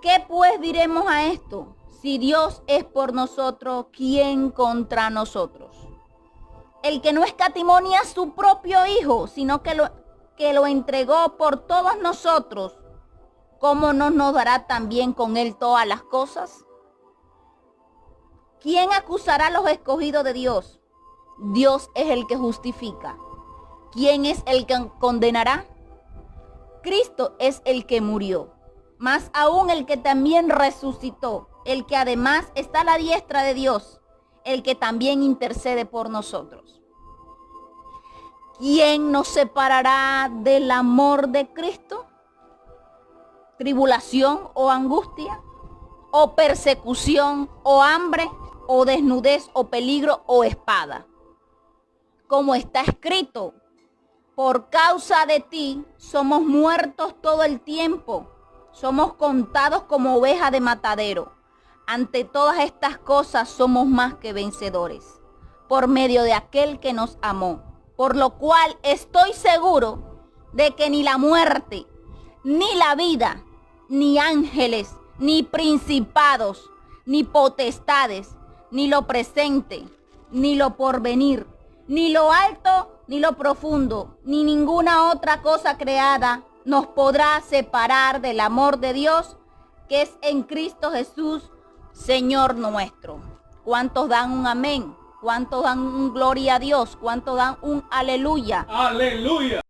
¿Qué pues diremos a esto? Si Dios es por nosotros, ¿quién contra nosotros? El que no escatimó ni a su propio Hijo, sino que lo entregó por todos nosotros, ¿cómo no nos dará también con Él todas las cosas? ¿Quién acusará a los escogidos de Dios? Dios es el que justifica. ¿Quién es el que condenará? Cristo es el que murió, más aún el que también resucitó, el que además está a la diestra de Dios, el que también intercede por nosotros. ¿Quién nos separará del amor de Cristo? ¿Tribulación o angustia? ¿O persecución o hambre? ¿O desnudez o peligro o espada? Como está escrito, por causa de ti somos muertos todo el tiempo, somos contados como ovejas de matadero. Ante todas estas cosas somos más que vencedores, por medio de aquel que nos amó. Por lo cual estoy seguro de que ni la muerte, ni la vida, ni ángeles, ni principados, ni potestades, ni lo presente, ni lo porvenir, ni lo alto, ni lo profundo, ni ninguna otra cosa creada nos podrá separar del amor de Dios que es en Cristo Jesús, Señor nuestro. ¿Cuántos dan un amén? ¿Cuántos dan un gloria a Dios? ¿Cuántos dan un aleluya? Aleluya.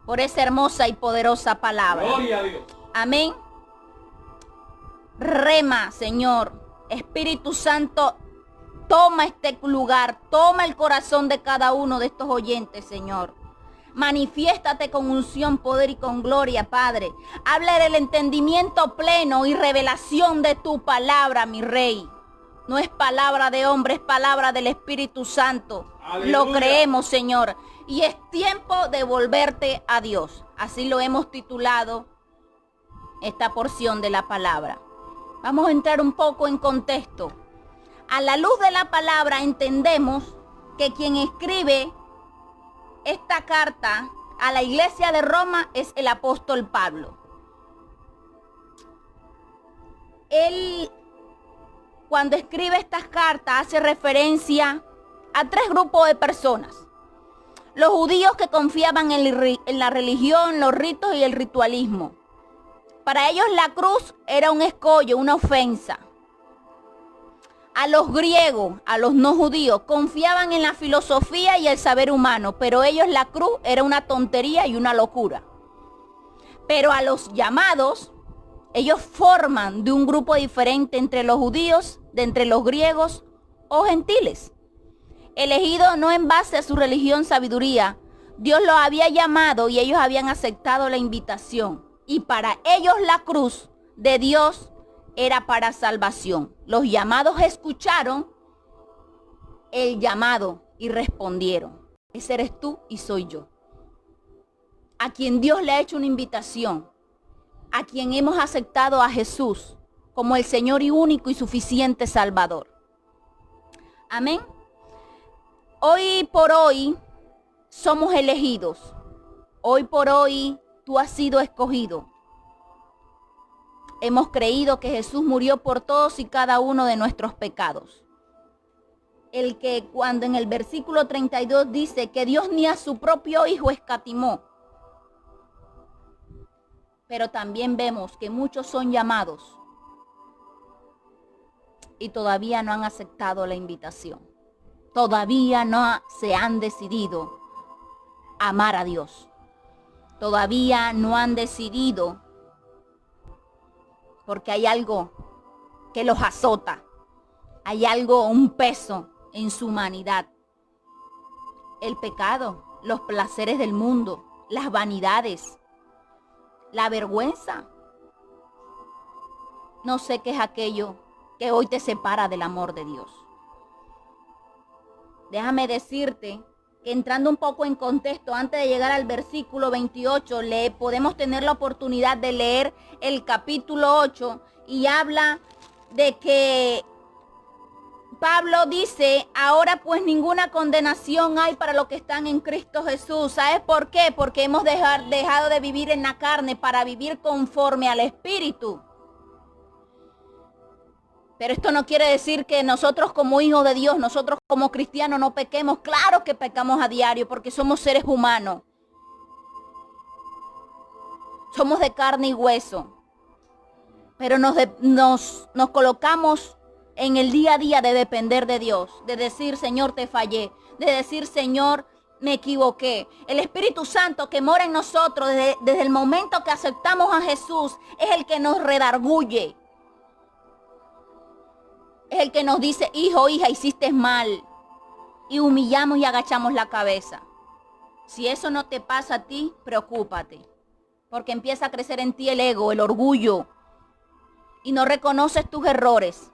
Por esa hermosa y poderosa palabra. Gloria a Dios. Amén. Rema, Señor. Espíritu Santo, toma este lugar, toma el corazón de cada uno de estos oyentes, Señor. Manifiéstate con unción, poder y con gloria, Padre. Habla del entendimiento pleno y revelación de tu palabra, mi Rey. No es palabra de hombre, es palabra del Espíritu Santo. Aleluya. Lo creemos, Señor. Y es tiempo de volverte a Dios. Así lo hemos titulado esta porción de la palabra. Vamos a entrar un poco en contexto. A la luz de la palabra entendemos que quien escribe esta carta a la iglesia de Roma es el apóstol Pablo. Él, cuando escribe estas cartas, hace referencia a tres grupos de personas. Los judíos que confiaban en la religión, los ritos y el ritualismo. Para ellos la cruz era un escollo, una ofensa. A los griegos, a los no judíos, confiaban en la filosofía y el saber humano, pero ellos la cruz era una tontería y una locura. Pero a los llamados, ellos forman de un grupo diferente entre los judíos, de entre los griegos o gentiles. Elegidos no en base a su religión, sabiduría, Dios los había llamado y ellos habían aceptado la invitación. Y para ellos la cruz de Dios era para salvación. Los llamados escucharon el llamado y respondieron. Ese eres tú y soy yo. A quien Dios le ha hecho una invitación, a quien hemos aceptado a Jesús como el Señor y único y suficiente Salvador. Amén. Hoy por hoy somos elegidos. Hoy por hoy tú has sido escogido. Hemos creído que Jesús murió por todos y cada uno de nuestros pecados. El que cuando en el versículo 32 dice que Dios ni a su propio Hijo escatimó. Pero también vemos que muchos son llamados y todavía no han aceptado la invitación. Todavía no se han decidido a amar a Dios. Todavía no han decidido porque hay algo que los azota. Hay algo, un peso en su humanidad. El pecado, los placeres del mundo, las vanidades, la vergüenza. No sé qué es aquello que hoy te separa del amor de Dios. Déjame decirte que entrando un poco en contexto, antes de llegar al versículo 28, podemos tener la oportunidad de leer el capítulo 8 y habla de que Pablo dice, ahora pues ninguna condenación hay para los que están en Cristo Jesús. ¿Sabes por qué? Porque hemos dejado de vivir en la carne para vivir conforme al Espíritu. Pero esto no quiere decir que nosotros como hijos de Dios, nosotros como cristianos no pequemos. Claro que pecamos a diario porque somos seres humanos. Somos de carne y hueso. Pero nos colocamos en el día a día de depender de Dios. De decir, Señor, te fallé. De decir, Señor, me equivoqué. El Espíritu Santo que mora en nosotros desde el momento que aceptamos a Jesús es el que nos redarguye. Es el que nos dice, hijo, hija, hiciste mal. Y humillamos y agachamos la cabeza. Si eso no te pasa a ti, preocúpate. Porque empieza a crecer en ti el ego, el orgullo. Y no reconoces tus errores.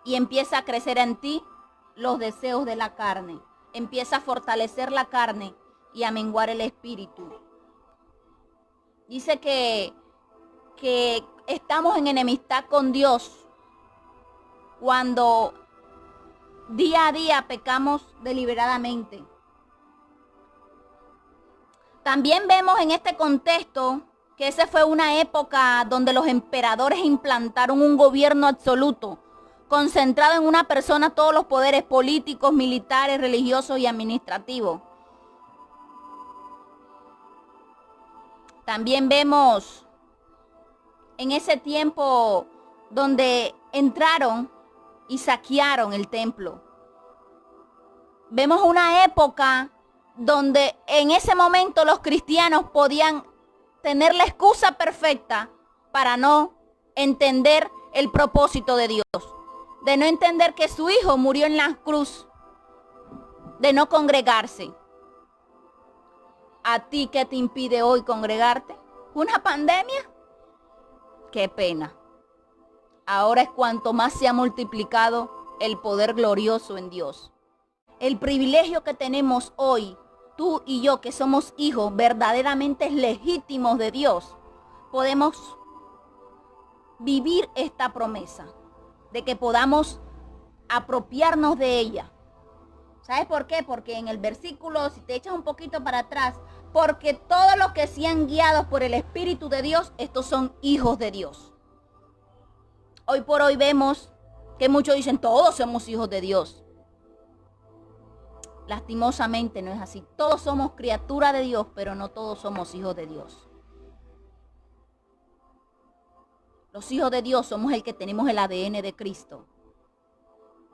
Y empieza a crecer en ti los deseos de la carne. Empieza a fortalecer la carne y a menguar el espíritu. Dice que estamos en enemistad con Dios cuando día a día pecamos deliberadamente. También vemos en este contexto que esa fue una época donde los emperadores implantaron un gobierno absoluto, concentrado en una persona todos los poderes políticos, militares, religiosos y administrativos. También vemos en ese tiempo donde entraron y saquearon el templo. Vemos una época donde en ese momento los cristianos podían tener la excusa perfecta para no entender el propósito de Dios, de no entender que su hijo murió en la cruz, de no congregarse. ¿A ti qué te impide hoy congregarte? ¿Una pandemia? ¡Qué pena! Ahora es cuanto más se ha multiplicado el poder glorioso en Dios. El privilegio que tenemos hoy, tú y yo que somos hijos verdaderamente legítimos de Dios, podemos vivir esta promesa de que podamos apropiarnos de ella. ¿Sabes por qué? Porque en el versículo, si te echas un poquito para atrás, porque todos los que sean guiados por el Espíritu de Dios, estos son hijos de Dios. Hoy por hoy vemos que muchos dicen, todos somos hijos de Dios. Lastimosamente no es así. Todos somos criaturas de Dios, pero no todos somos hijos de Dios. Los hijos de Dios somos el que tenemos el ADN de Cristo.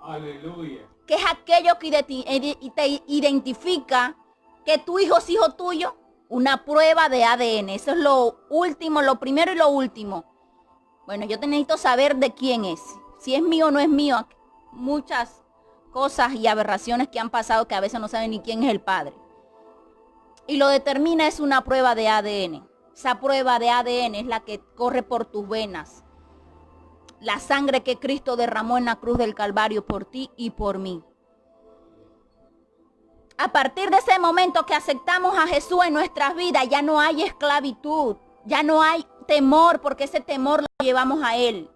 Aleluya. ¿Qué es aquello que te identifica que tu hijo es hijo tuyo? Una prueba de ADN. Eso es lo último, lo primero y lo último. Bueno, yo necesito saber de quién es. Si es mío o no es mío. Muchas cosas y aberraciones que han pasado que a veces no saben ni quién es el padre. Y lo determina es una prueba de ADN. Esa prueba de ADN es la que corre por tus venas. La sangre que Cristo derramó en la cruz del Calvario por ti y por mí. A partir de ese momento que aceptamos a Jesús en nuestras vidas, ya no hay esclavitud, ya no hay temor, porque ese temor lo llevamos a Él.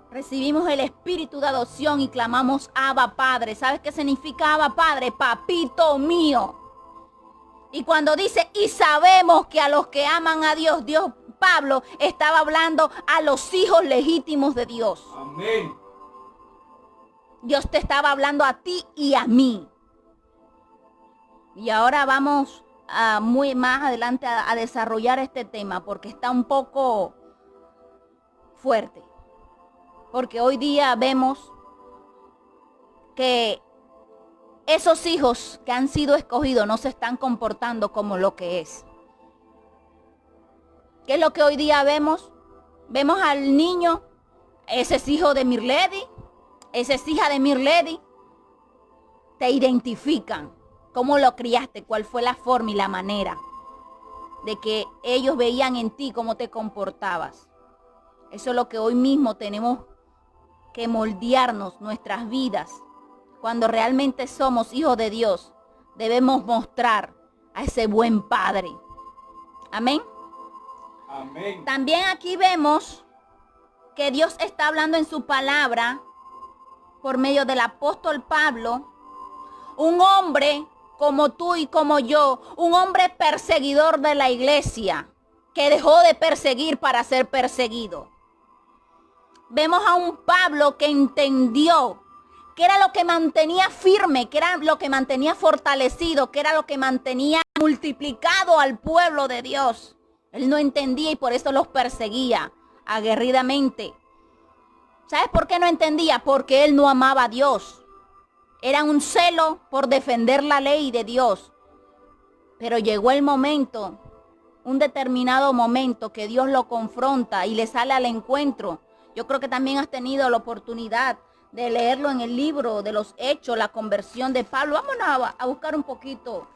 Recibimos el espíritu de adopción y clamamos Abba Padre. ¿Sabes qué significa Abba Padre? Papito mío. Y cuando dice, y sabemos que a los que aman a Dios, Pablo estaba hablando a los hijos legítimos de Dios. Amén. Dios te estaba hablando a ti y a mí. Y ahora vamos muy más adelante a desarrollar este tema porque está un poco fuerte. Porque hoy día vemos que esos hijos que han sido escogidos no se están comportando como lo que es. ¿Qué es lo que hoy día vemos? Vemos al niño, ese es hijo de Mirlady, esa es hija de Mirlady. Te identifican. ¿Cómo lo criaste? ¿Cuál fue la forma y la manera de que ellos veían en ti cómo te comportabas? Eso es lo que hoy mismo tenemos que moldearnos nuestras vidas. Cuando realmente somos hijos de Dios, debemos mostrar a ese buen Padre. Amén. Amén. También aquí vemos que Dios está hablando en su palabra por medio del apóstol Pablo, un hombre como tú y como yo, un hombre perseguidor de la iglesia, que dejó de perseguir para ser perseguido. Vemos a un Pablo que entendió que era lo que mantenía firme, que era lo que mantenía fortalecido, que era lo que mantenía multiplicado al pueblo de Dios. Él no entendía y por eso los perseguía aguerridamente. ¿Sabes por qué no entendía? Porque él no amaba a Dios. Era un celo por defender la ley de Dios. Pero llegó el momento, un determinado momento que Dios lo confronta y le sale al encuentro. Yo creo que también has tenido la oportunidad de leerlo en el libro de los Hechos, la conversión de Pablo. Vámonos a buscar un poquito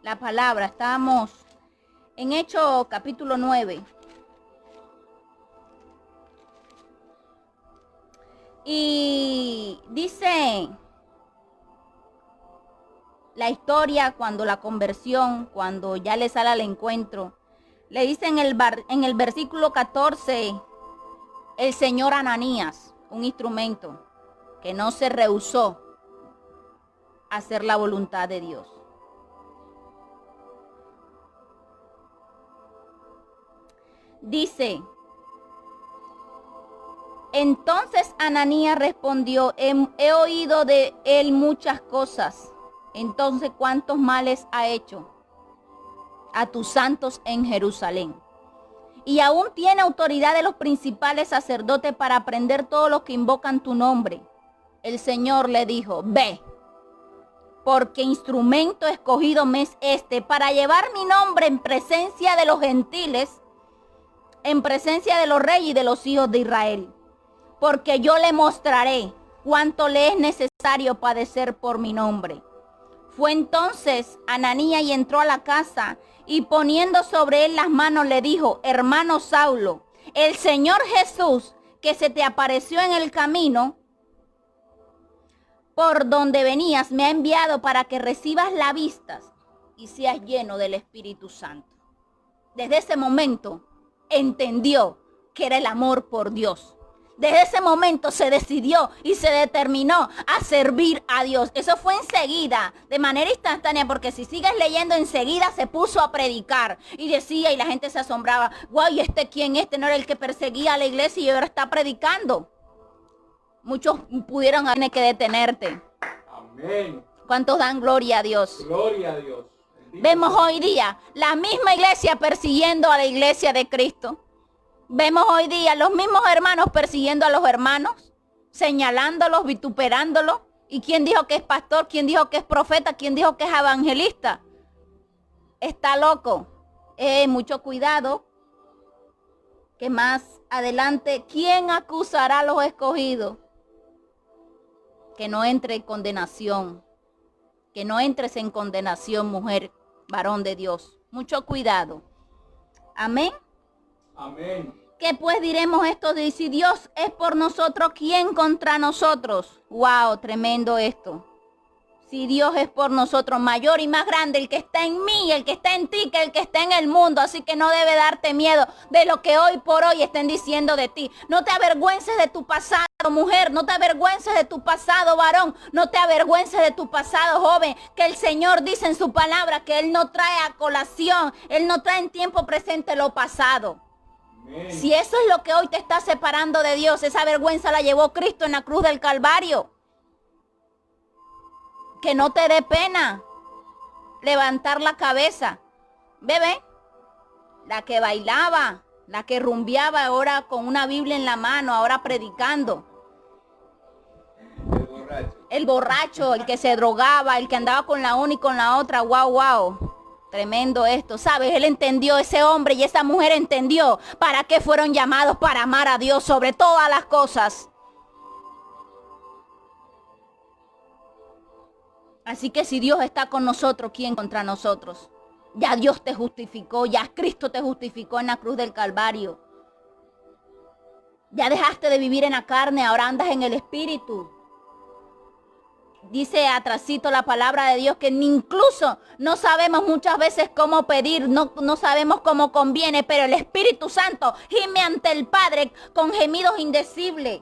la palabra. Estamos en Hechos capítulo 9. Y dice la historia cuando la conversión, cuando ya le sale al encuentro. Le dice en el versículo 14, el señor Ananías, un instrumento que no se rehusó a hacer la voluntad de Dios. Dice, entonces Ananías respondió, he oído de él muchas cosas. Entonces, ¿cuántos males ha hecho a tus santos en Jerusalén? Y aún tiene autoridad de los principales sacerdotes para prender todos los que invocan tu nombre. El Señor le dijo, ve, porque instrumento escogido me es este para llevar mi nombre en presencia de los gentiles, en presencia de los reyes y de los hijos de Israel. Porque yo le mostraré cuánto le es necesario padecer por mi nombre. Fue entonces Ananías y entró a la casa y poniendo sobre él las manos le dijo, hermano Saulo, el Señor Jesús que se te apareció en el camino por donde venías me ha enviado para que recibas la vista y seas lleno del Espíritu Santo. Desde ese momento entendió que era el amor por Dios. Desde ese momento se decidió y se determinó a servir a Dios. Eso fue enseguida, de manera instantánea, porque si sigues leyendo enseguida se puso a predicar y decía y la gente se asombraba, guau, ¿y este quién? Este no era el que perseguía a la iglesia y ahora está predicando. Muchos pudieron tener que detenerte. Amén. ¿Cuántos dan gloria a Dios? Gloria a Dios. Bendito Vemos sea. hoy día la misma iglesia persiguiendo a la iglesia de Cristo. Vemos hoy día los mismos hermanos persiguiendo a los hermanos, señalándolos, vituperándolos. ¿Y quién dijo que es pastor? ¿Quién dijo que es profeta? ¿Quién dijo que es evangelista? Está loco. Mucho cuidado. Que más adelante, ¿quién acusará a los escogidos? Que no entre en condenación. Que no entres en condenación, mujer, varón de Dios. Mucho cuidado. Amén. Amén. ¿Qué pues diremos esto de si Dios es por nosotros, quién contra nosotros? Wow, tremendo esto. Si Dios es por nosotros, mayor y más grande el que está en mí, el que está en ti, que el que está en el mundo. Así que no debe darte miedo de lo que hoy por hoy estén diciendo de ti. No te avergüences de tu pasado, mujer. No te avergüences de tu pasado, varón. No te avergüences de tu pasado, joven. Que el Señor dice en su palabra que Él no trae a colación. Él no trae en tiempo presente lo pasado. Amén. Si eso es lo que hoy te está separando de Dios, esa vergüenza la llevó Cristo en la cruz del Calvario. Que no te dé pena levantar la cabeza. Bebé, la que bailaba, la que rumbeaba ahora con una Biblia en la mano, ahora predicando. El borracho. El borracho, el que se drogaba, el que andaba con la una y con la otra. Wow. Tremendo esto, ¿sabes? Él entendió, ese hombre y esa mujer entendió para qué fueron llamados, para amar a Dios sobre todas las cosas. Así que si Dios está con nosotros, ¿quién contra nosotros? Ya Dios te justificó, ya Cristo te justificó en la cruz del Calvario. Ya dejaste de vivir en la carne, ahora andas en el Espíritu. Dice atrasito la palabra de Dios que incluso no sabemos muchas veces cómo pedir, no sabemos cómo conviene, pero el Espíritu Santo gime ante el Padre con gemidos indecibles.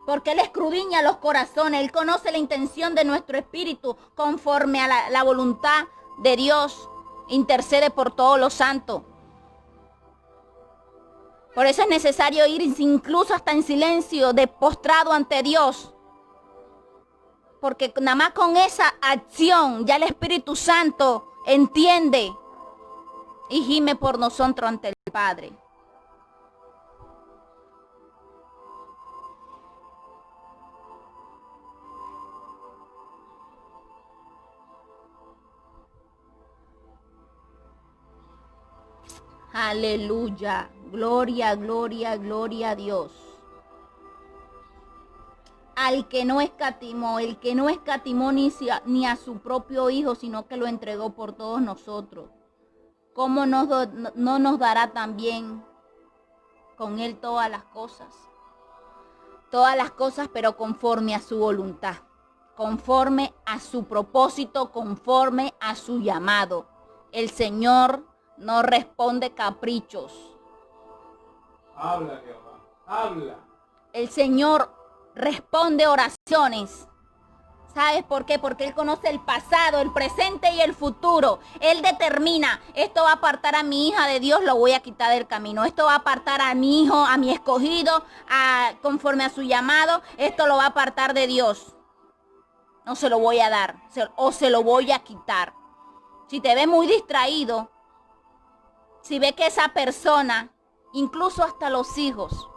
Porque Él escudriña los corazones. Él conoce la intención de nuestro espíritu conforme a la voluntad de Dios. Intercede por todos los santos. Por eso es necesario ir incluso hasta en silencio, postrado ante Dios. Porque nada más con esa acción ya el Espíritu Santo entiende y gime por nosotros ante el Padre. Aleluya. Gloria, gloria, gloria a Dios. Al que no escatimó, el que no escatimó ni a su propio Hijo, sino que lo entregó por todos nosotros. ¿Cómo no nos dará también con Él todas las cosas? Todas las cosas, pero conforme a su voluntad, conforme a su propósito, conforme a su llamado. El Señor no responde caprichos. Habla, Jehová, habla. El Señor responde oraciones. ¿Sabes por qué? Porque Él conoce el pasado, el presente y el futuro. Él determina, esto va a apartar a mi hija de Dios, lo voy a quitar del camino. Esto va a apartar a mi hijo, a mi escogido, conforme a su llamado. Esto lo va a apartar de Dios. No se lo voy a dar, o se lo voy a quitar. Si te ve muy distraído, si ve que esa persona, incluso hasta los hijos,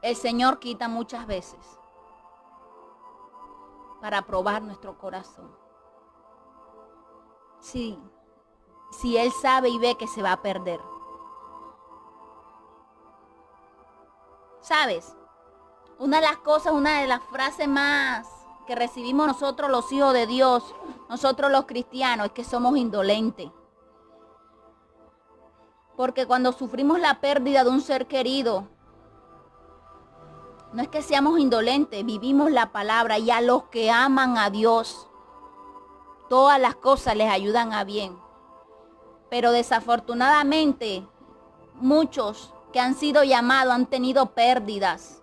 el Señor quita muchas veces para probar nuestro corazón. Sí, si Él sabe y ve que se va a perder. ¿Sabes? Una de las frases más que recibimos nosotros los hijos de Dios, nosotros los cristianos, es que somos indolentes. Porque cuando sufrimos la pérdida de un ser querido, no es que seamos indolentes, vivimos la palabra, y a los que aman a Dios, todas las cosas les ayudan a bien. Pero desafortunadamente, muchos que han sido llamados han tenido pérdidas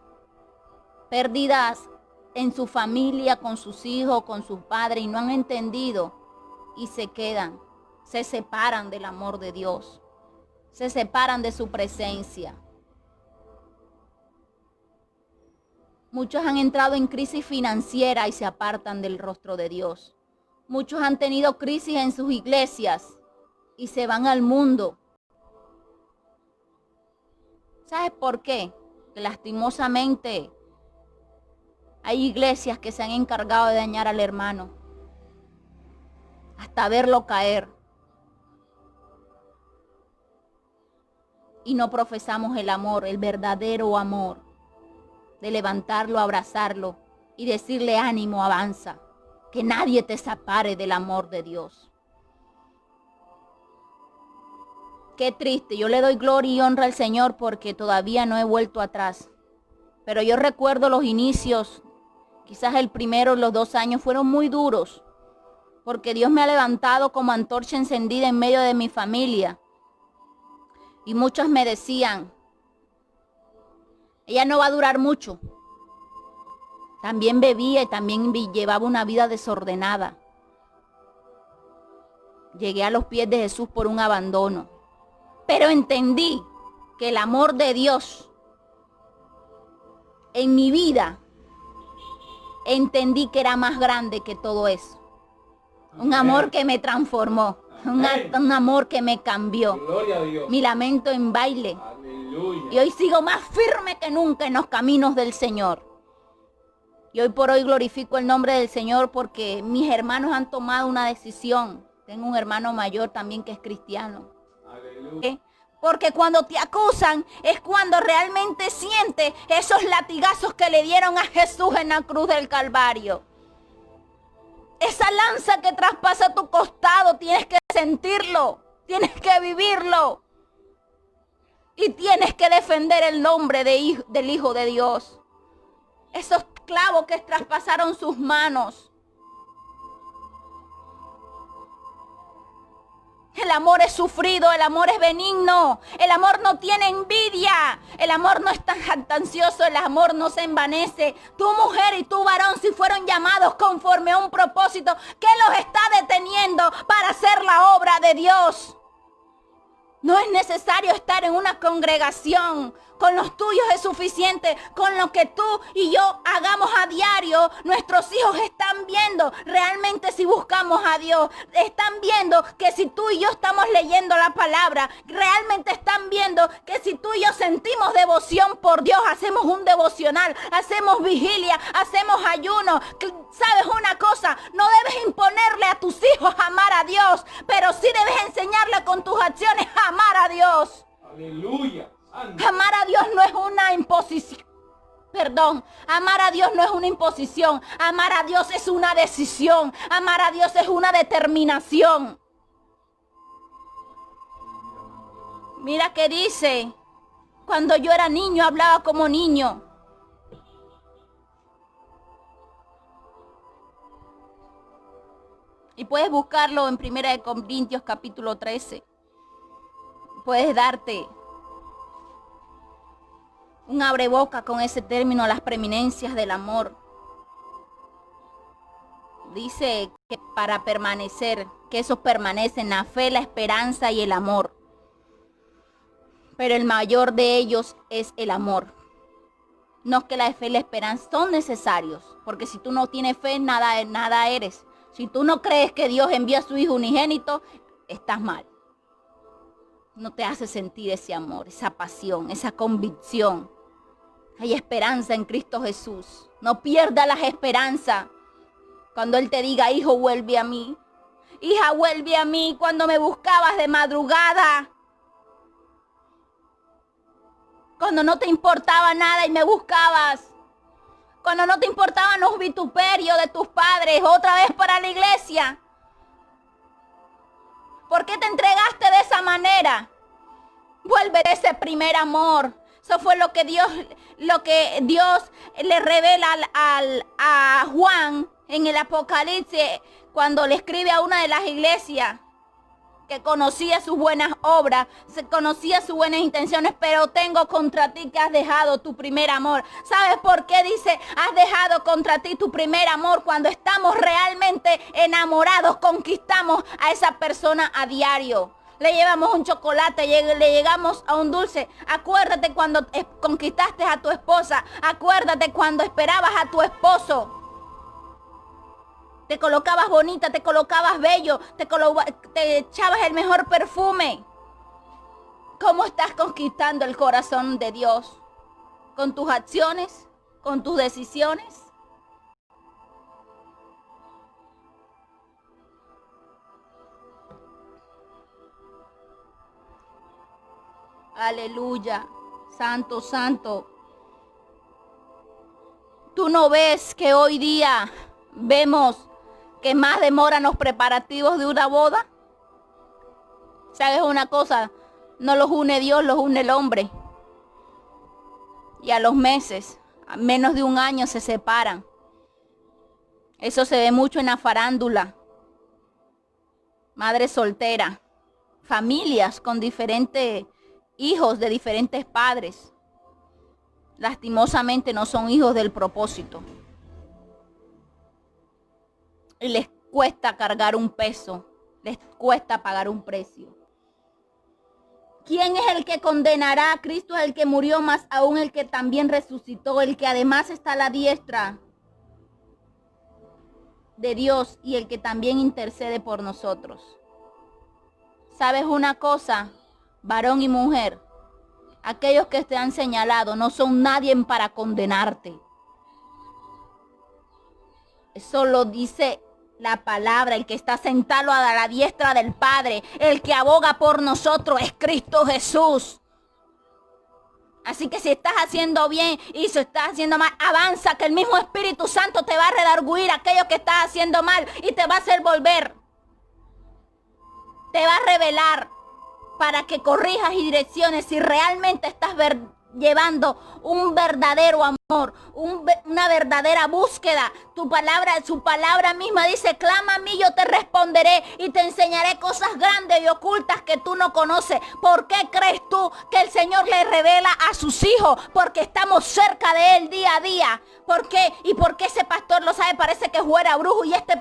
en su familia, con sus hijos, con sus padres, y no han entendido y se separan del amor de Dios, se separan de su presencia. Muchos han entrado en crisis financiera y se apartan del rostro de Dios. Muchos han tenido crisis en sus iglesias y se van al mundo. ¿Sabes por qué? Que lastimosamente hay iglesias que se han encargado de dañar al hermano, hasta verlo caer. Y no profesamos el amor, el verdadero amor, de levantarlo, abrazarlo y decirle: ánimo, avanza, que nadie te separe del amor de Dios. Qué triste, yo le doy gloria y honra al Señor porque todavía no he vuelto atrás. Pero yo recuerdo los inicios, quizás el primero, los 2 años fueron muy duros, porque Dios me ha levantado como antorcha encendida en medio de mi familia. Y muchos me decían: ella no va a durar mucho. También bebía y también llevaba una vida desordenada. Llegué a los pies de Jesús por un abandono. Pero entendí que el amor de Dios en mi vida, entendí que era más grande que todo eso. Un amor que me transformó. Un amor que me cambió. Gloria a Dios. Mi lamento en baile. Aleluya. Y hoy sigo más firme que nunca en los caminos del Señor. Y hoy por hoy glorifico el nombre del Señor porque mis hermanos han tomado una decisión. Tengo un hermano mayor también que es cristiano. Aleluya. Porque cuando te acusan es cuando realmente sientes esos latigazos que le dieron a Jesús en la cruz del Calvario. Esa lanza que traspasa tu costado, tienes que sentirlo, tienes que vivirlo. Y tienes que defender el nombre del Hijo de Dios. Esos clavos que traspasaron sus manos. El amor es sufrido, el amor es benigno, el amor no tiene envidia, el amor no es tan jactancioso, el amor no se envanece. Tu mujer y tu varón, si fueron llamados conforme a un propósito, ¿qué los está deteniendo para hacer la obra de Dios? No es necesario estar en una congregación. Con los tuyos es suficiente. Con lo que tú y yo hagamos a diario, nuestros hijos están viendo realmente si buscamos a Dios. Están viendo que si tú y yo estamos leyendo la palabra, realmente están viendo que si tú y yo sentimos devoción por Dios, hacemos un devocional, hacemos vigilia, hacemos ayuno. ¿Sabes una cosa? No debes imponerle a tus hijos amar a Dios, pero sí debes enseñarle con tus acciones a amar a Dios. Aleluya. Amar a Dios no es una imposición. Amar a Dios no es una imposición. Amar a Dios es una decisión. Amar a Dios es una determinación. Mira que dice, cuando yo era niño hablaba como niño. Y puedes buscarlo en 1 Corintios capítulo 13. Puedes darte un abreboca con ese término, las preeminencias del amor. Dice que para permanecer, que esos permanecen la fe, la esperanza y el amor. Pero el mayor de ellos es el amor. No es que la fe y la esperanza son necesarios, porque si tú no tienes fe, nada eres. Si tú no crees que Dios envía a su Hijo unigénito, estás mal. No te hace sentir ese amor, esa pasión, esa convicción. Hay esperanza en Cristo Jesús. No pierdas las esperanzas. Cuando Él te diga, hijo, vuelve a mí. Hija, vuelve a mí cuando me buscabas de madrugada. Cuando no te importaba nada y me buscabas. Cuando no te importaban los vituperios de tus padres, otra vez para la iglesia. ¿Por qué te entregaste de esa manera? Vuelve a ese primer amor. Eso fue lo que Dios le revela a Juan en el Apocalipsis, cuando le escribe a una de las iglesias que conocía sus buenas obras, conocía sus buenas intenciones, pero tengo contra ti que has dejado tu primer amor. ¿Sabes por qué dice, has dejado contra ti tu primer amor? Cuando estamos realmente enamorados, conquistamos a esa persona a diario. Le llevamos un chocolate, le llegamos a un dulce. Acuérdate cuando conquistaste a tu esposa. Acuérdate cuando esperabas a tu esposo. Te colocabas bonita, te colocabas bello, te echabas el mejor perfume. ¿Cómo estás conquistando el corazón de Dios? ¿Con tus acciones? ¿Con tus decisiones? Aleluya, santo, santo. ¿Tú no ves que hoy día vemos que más demoran los preparativos de una boda? ¿Sabes una cosa? No los une Dios, los une el hombre. Y a los meses, a menos de un año, se separan. Eso se ve mucho en la farándula. Madres solteras, familias con diferentes hijos de diferentes padres. Lastimosamente no son hijos del propósito. Y les cuesta cargar un peso, les cuesta pagar un precio. ¿Quién es el que condenará? Cristo es el que murió, más aún el que también resucitó, el que además está a la diestra de Dios y el que también intercede por nosotros. ¿Sabes una cosa? Varón y mujer, aquellos que te han señalado no son nadie para condenarte. Eso lo dice la palabra. El que está sentado a la diestra del Padre, el que aboga por nosotros, es Cristo Jesús. Así que si estás haciendo bien y si estás haciendo mal, avanza, que el mismo Espíritu Santo te va a redarguir aquello que estás haciendo mal y te va a hacer volver. Te va a revelar para que corrijas y direcciones si realmente estás llevando un verdadero amor una verdadera búsqueda. Su palabra misma dice, clama a mí, yo te responderé y te enseñaré cosas grandes y ocultas que tú no conoces. ¿Por qué crees tú que el Señor le revela a sus hijos? Porque estamos cerca de Él día a día. ¿Por qué? ¿Y por qué ese pastor lo sabe? Parece que fuera brujo. Y este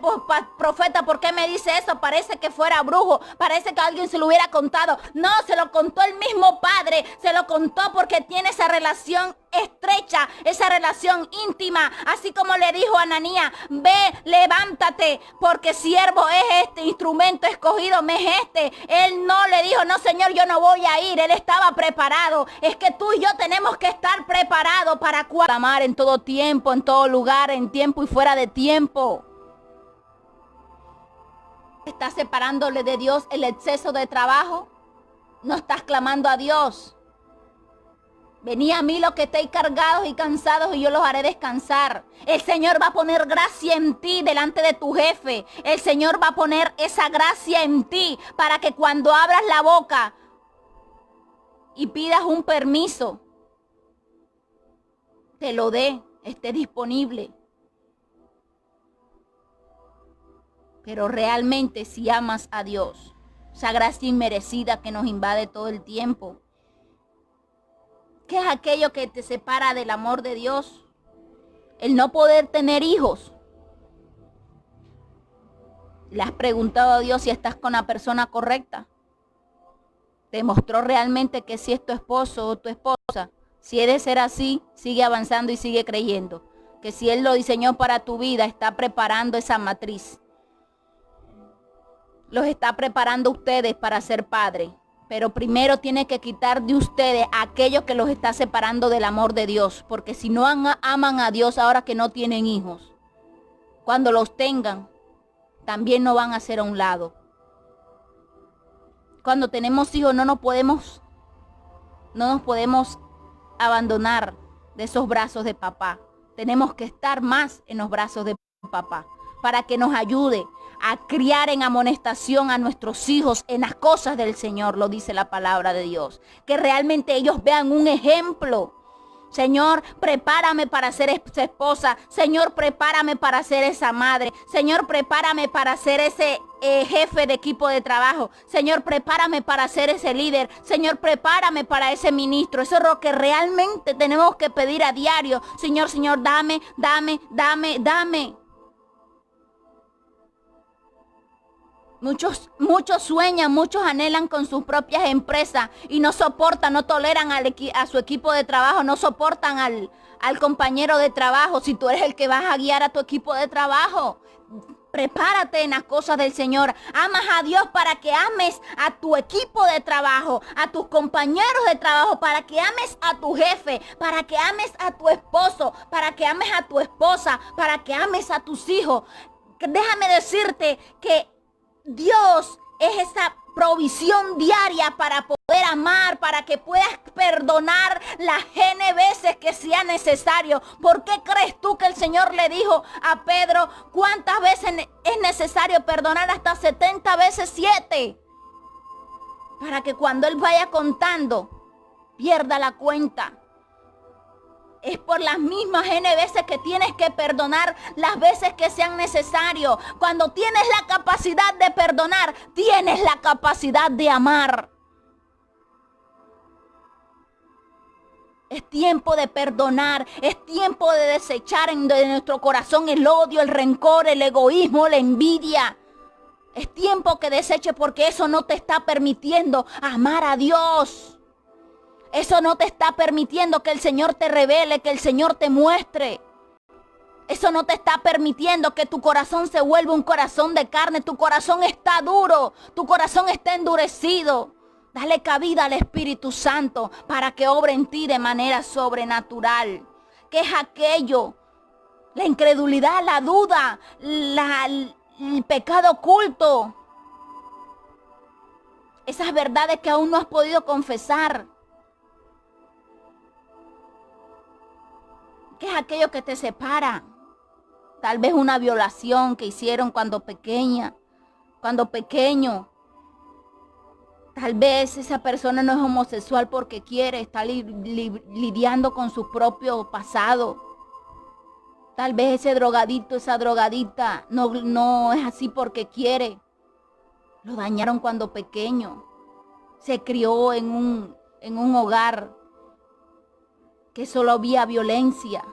profeta, ¿por qué me dice eso? Parece que fuera brujo. Parece que alguien se lo hubiera contado. No, se lo contó el mismo Padre. Se lo contó porque tiene esa relación estrecha, esa relación íntima, así como le dijo a Ananías, ve, levántate, porque siervo es este, instrumento escogido me es este. Él no le dijo, no Señor, yo no voy a ir, él estaba preparado. Es que tú y yo tenemos que estar preparados para clamar en todo tiempo, en todo lugar, en tiempo y fuera de tiempo. ¿Estás separándole de Dios el exceso de trabajo? No estás clamando a Dios. Venid a mí los que estéis cargados y cansados y yo los haré descansar. El Señor va a poner gracia en ti delante de tu jefe. El Señor va a poner esa gracia en ti para que cuando abras la boca y pidas un permiso, te lo dé, esté disponible. Pero realmente si amas a Dios, esa gracia inmerecida que nos invade todo el tiempo, ¿qué es aquello que te separa del amor de Dios? El no poder tener hijos. ¿Le has preguntado a Dios si estás con la persona correcta? ¿Te mostró realmente que si es tu esposo o tu esposa? Si he de ser así, sigue avanzando y sigue creyendo. Que si Él lo diseñó para tu vida, está preparando esa matriz. Los está preparando ustedes para ser padres. Pero primero tiene que quitar de ustedes aquello que los está separando del amor de Dios. Porque si no aman a Dios ahora que no tienen hijos, cuando los tengan, también no van a ser a un lado. Cuando tenemos hijos no nos podemos abandonar de esos brazos de papá. Tenemos que estar más en los brazos de papá para que nos ayude a criar en amonestación a nuestros hijos en las cosas del Señor, lo dice la palabra de Dios. Que realmente ellos vean un ejemplo. Señor, prepárame para ser esa esposa. Señor, prepárame para ser esa madre. Señor, prepárame para ser ese jefe de equipo de trabajo. Señor, prepárame para ser ese líder. Señor, prepárame para ese ministro. Eso es lo que realmente tenemos que pedir a diario. Señor, dame, dame, dame, dame. Muchos sueñan, muchos anhelan con sus propias empresas y no soportan, no toleran a su equipo de trabajo, no soportan al compañero de trabajo. Si tú eres el que vas a guiar a tu equipo de trabajo, prepárate en las cosas del Señor. Amas a Dios para que ames a tu equipo de trabajo, a tus compañeros de trabajo, para que ames a tu jefe, para que ames a tu esposo, para que ames a tu esposa, para que ames a tus hijos. Déjame decirte que Dios es esa provisión diaria para poder amar, para que puedas perdonar las N veces que sea necesario. ¿Por qué crees tú que el Señor le dijo a Pedro cuántas veces es necesario perdonar? Hasta 70 veces 7. Para que cuando Él vaya contando, pierda la cuenta. Es por las mismas N veces que tienes que perdonar, las veces que sean necesarios. Cuando tienes la capacidad de perdonar, tienes la capacidad de amar. Es tiempo de perdonar, es tiempo de desechar de nuestro corazón el odio, el rencor, el egoísmo, la envidia. Es tiempo que deseche porque eso no te está permitiendo amar a Dios. Eso no te está permitiendo que el Señor te revele, que el Señor te muestre. Eso no te está permitiendo que tu corazón se vuelva un corazón de carne. Tu corazón está duro, tu corazón está endurecido. Dale cabida al Espíritu Santo para que obre en ti de manera sobrenatural. ¿Qué es aquello? La incredulidad, la duda, el pecado oculto. Esas verdades que aún no has podido confesar. ¿Qué es aquello que te separa? Tal vez una violación que hicieron cuando pequeño. Tal vez esa persona no es homosexual porque quiere, está lidiando con su propio pasado. Tal vez ese drogadito, esa drogadita no es así porque quiere. Lo dañaron cuando pequeño. Se crió en un hogar que solo había violencia.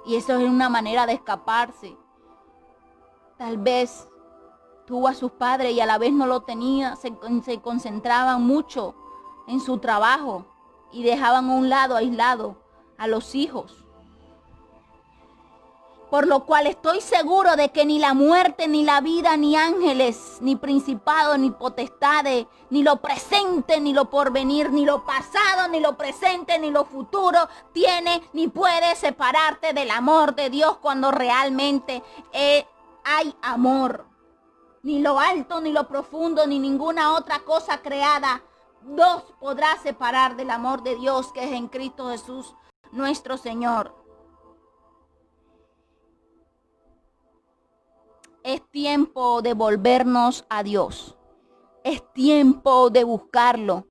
Y eso es una manera de escaparse. Tal vez tuvo a sus padres y a la vez no lo tenía. Se concentraban mucho en su trabajo y dejaban a un lado, aislado, a los hijos. Por lo cual estoy seguro de que ni la muerte, ni la vida, ni ángeles, ni principados, ni potestades, ni lo presente, ni lo porvenir, ni lo pasado, ni lo presente, ni lo futuro, tiene ni puede separarte del amor de Dios cuando realmente hay amor. Ni lo alto, ni lo profundo, ni ninguna otra cosa creada nos podrá separar del amor de Dios que es en Cristo Jesús, nuestro Señor. Es tiempo de volvernos a Dios. Es tiempo de buscarlo.